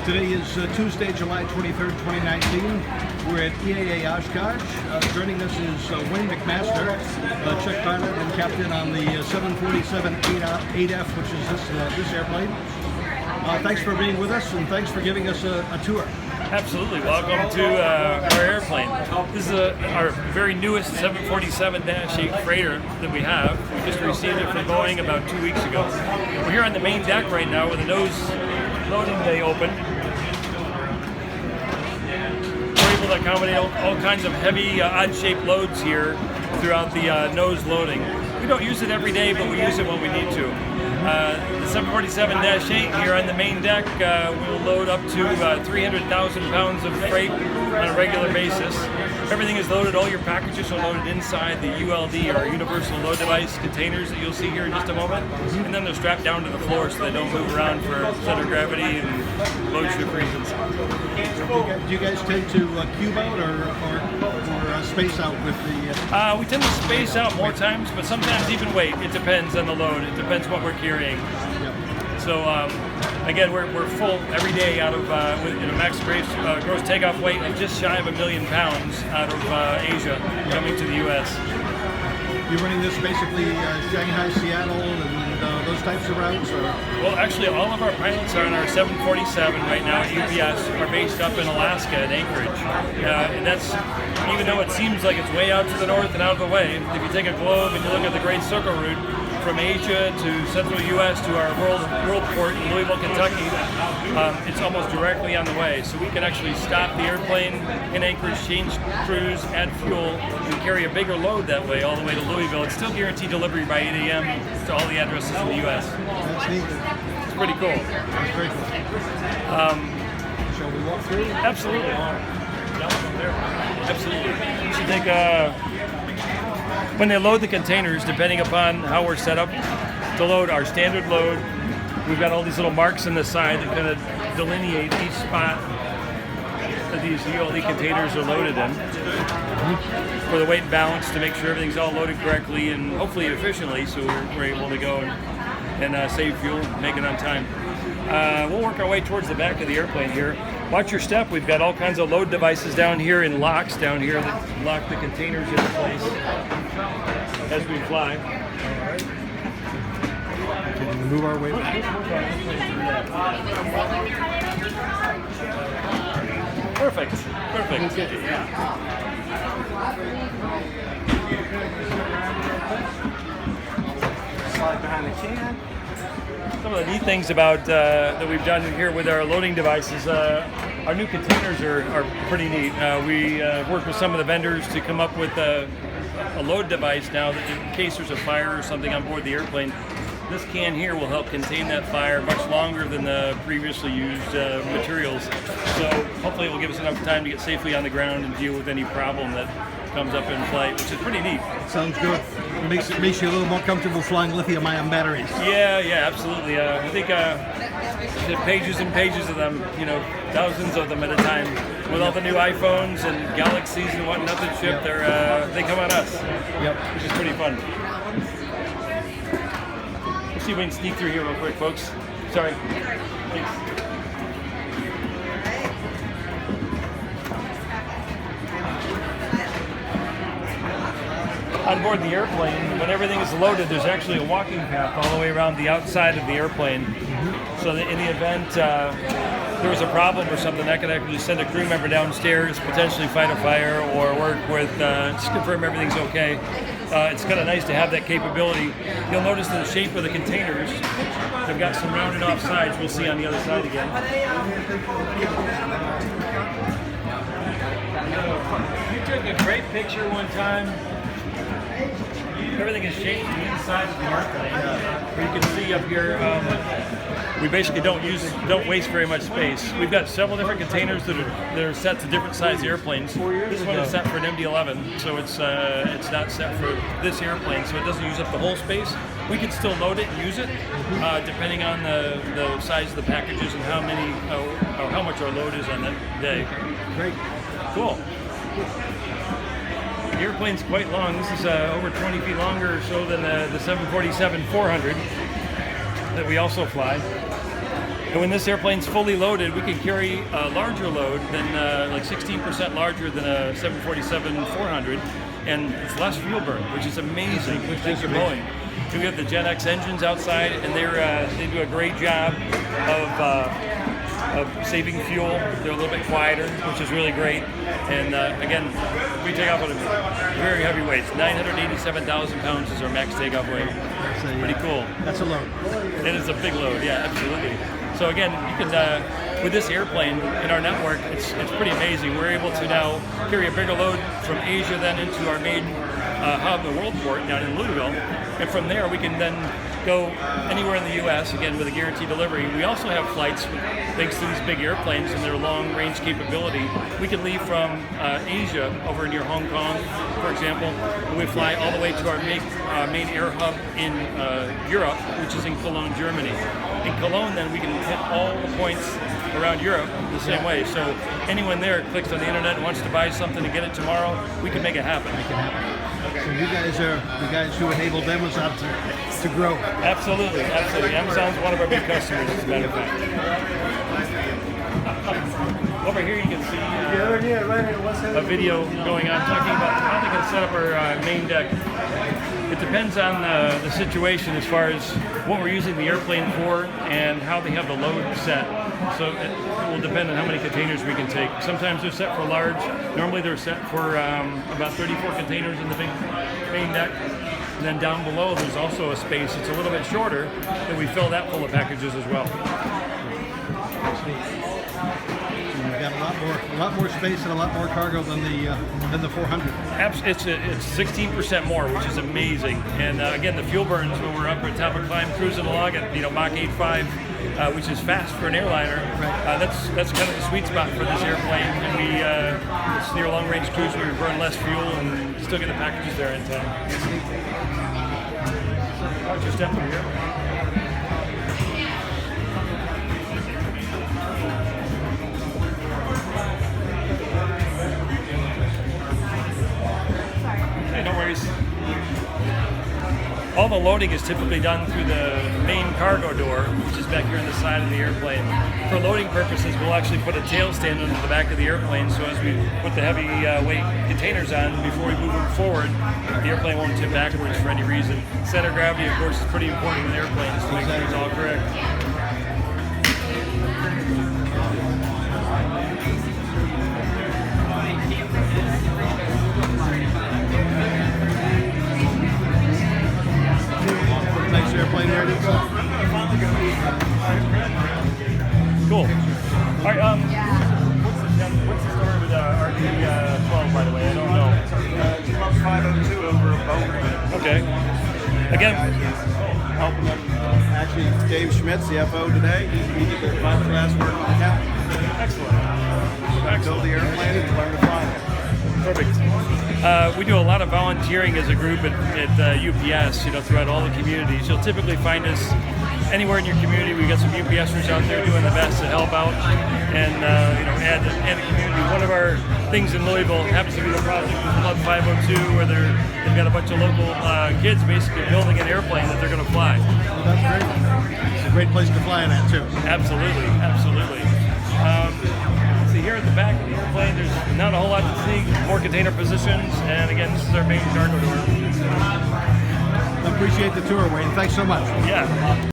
Today is Tuesday, July 23rd, 2019. We're at EAA Oshkosh. Joining us is Wayne McMaster, check pilot and captain on the 747-8F, which is this airplane. Thanks for being with us, and thanks for giving us a tour. Absolutely. Welcome to our airplane. This is our very newest 747-8 freighter that we have. We just received it from Boeing about 2 weeks ago. We're here on the main deck right now with the nose loading bay open. We're able to accommodate all kinds of heavy, odd-shaped loads here throughout the nose loading. We don't use it every day, but we use it when we need to. The 747-8 here on the main deck will load up to 300,000 pounds of freight on a regular basis. Everything is loaded, all your packages are loaded inside the ULD, or Universal Load Device containers that you'll see here in just a moment. And then they're strapped down to the floor so they don't move around for center gravity and load ship reasons. Do you guys tend to cube out or space out with the... We tend to space out more times, but sometimes even weight. It depends on the load. It depends what we're carrying. Yep. So again, we're full every day out of with a max gross takeoff weight of just shy of 1 million pounds out of Asia coming to the U.S. You're running this basically Shanghai, Seattle, and those types of routes? Or? Well, actually, all of our pilots are on our 747 right now at UPS are based up in Alaska at Anchorage. And that's, even though it seems like it's way out to the north and out of the way, if you take a globe and you look at the Great Circle Route, from Asia to central U.S. to our world port in Louisville, Kentucky, it's almost directly on the way. So we can actually stop the airplane in Anchorage, change crews, add fuel, and carry a bigger load that way all the way to Louisville. It's still guaranteed delivery by 8 a.m. to all the addresses in the U.S. That's neat. It's pretty cool. That's very cool. Shall we walk through? Absolutely. Absolutely. You should take when they load the containers, depending upon how we're set up to load our standard load, we've got all these little marks on the side that kind of delineate each spot that these ULD containers are loaded in for the weight and balance, to make sure everything's all loaded correctly and hopefully efficiently, so we're able to go and save fuel, make it on time. We'll work our way towards the back of the airplane here. Watch your step. We've got all kinds of load devices down here in locks down here that lock the containers into place as we fly. All right. Can we move our way back? Perfect. Perfect. Slide behind the can. Some of the neat things about that we've done here with our loading devices, our new containers are pretty neat. We work with some of the vendors to come up with a load device now that in case there's a fire or something on board the airplane, this can here will help contain that fire much longer than the previously used materials. So hopefully it will give us enough time to get safely on the ground and deal with any problem that comes up in flight, which is pretty neat. Sounds good. It makes you a little more comfortable flying lithium-ion batteries. Yeah, absolutely. I think pages and pages of them, thousands of them at a time. With all the new iPhones and Galaxies and whatnot that ship, they come on us. Yep. Which is pretty fun. Let's see if we can sneak through here real quick, folks. Sorry. Thanks. On board the airplane, when everything is loaded, there's actually a walking path all the way around the outside of the airplane. So that in the event there was a problem or something, I could actually send a crew member downstairs, potentially fight a fire or work with, just confirm everything's okay. It's kind of nice to have that capability. You'll notice the shape of the containers, they've got some rounded off sides. We'll see on the other side again. You took a great picture one time. Everything is shaped to the inside of the airplane. You can see up here, we basically don't waste very much space. We've got several different containers that are set to different size airplanes. This one is set for an MD-11, so it's not set for this airplane, so it doesn't use up the whole space. We can still load it and use it, depending on the size of the packages and how many or how much our load is on that day. Great. Cool. The airplane's quite long. This is over 20 feet longer or so than the 747-400 that we also fly. And when this airplane's fully loaded, we can carry a larger load than like 16% larger than a 747-400, and it's less fuel burn, which is amazing. Thank you, Boeing. We have the Gen X engines outside, and they do a great job of saving fuel. They're a little bit quieter, which is really great. And again, we take off at a very heavy weight. 987,000 pounds is our max takeoff weight. Pretty cool. That's a load. It is a big load, yeah, absolutely. So again, you can, with this airplane in our network, it's pretty amazing. We're able to now carry a bigger load from Asia then into our main hub, the World Port down in Louisville. And from there, we can then go anywhere in the U.S., again, with a guaranteed delivery. We also have flights, thanks to these big airplanes and their long-range capability. We can leave from Asia over near Hong Kong, for example, and we fly all the way to our main air hub in Europe, which is in Cologne, Germany. In Cologne, then, we can hit all the points around Europe the same way. So anyone there clicks on the internet and wants to buy something and get it tomorrow, we can make it happen. So you guys are the guys who enabled Amazon to grow. Absolutely, absolutely. Amazon's one of our big customers, as a matter of fact. Over here you can see a video going on talking about how they can set up our main deck. It depends on the situation as far as what we're using the airplane for and how they have the load set. So it will depend on how many containers we can take. Sometimes they're set for large. Normally they're set for about 34 containers in the big main deck. And then down below there's also a space. It's a little bit shorter, and we fill that full of packages as well. You've got a lot more space and a lot more cargo than the 400. It's 16% more, which is amazing. And again, the fuel burns when we're up at top of climb, cruising along at Mach 8.5, which is fast for an airliner. That's kind of the sweet spot for this airplane. And it's near long range cruise where we burn less fuel and still get the packages there in time. Watch your step over here. No worries. All the loading is typically done through the main cargo door, which is back here on the side of the airplane. For loading purposes, we'll actually put a tail stand under the back of the airplane, so as we put the heavy weight containers on, before we move them forward, the airplane won't tip backwards for any reason. Center of gravity, of course, is pretty important in airplanes to make sure it's all correct. Nice airplane there. Cool. All right. What's the story with RD-12, by the way? I don't know. 502 over a boat. Okay. Again, Helping them. Actually, Dave Schmidt, CFO today, he did their final class work on the Capt. excellent. Build the airplane and learn to fly it. Perfect. We do a lot of volunteering as a group at UPS, throughout all the communities. You'll typically find us anywhere in your community. We've got some UPSers out there doing the best to help out and add the community. One of our things in Louisville happens to be the project with Club 502, where they've got a bunch of local kids basically building an airplane that they're going to fly. Well, that's great. It's a great place to fly in at too. Absolutely, absolutely. See here at the back of the airplane, there's not a whole lot to see. More container positions, and again, this is our main cargo door. I appreciate the tour, Wayne. Thanks so much. Yeah.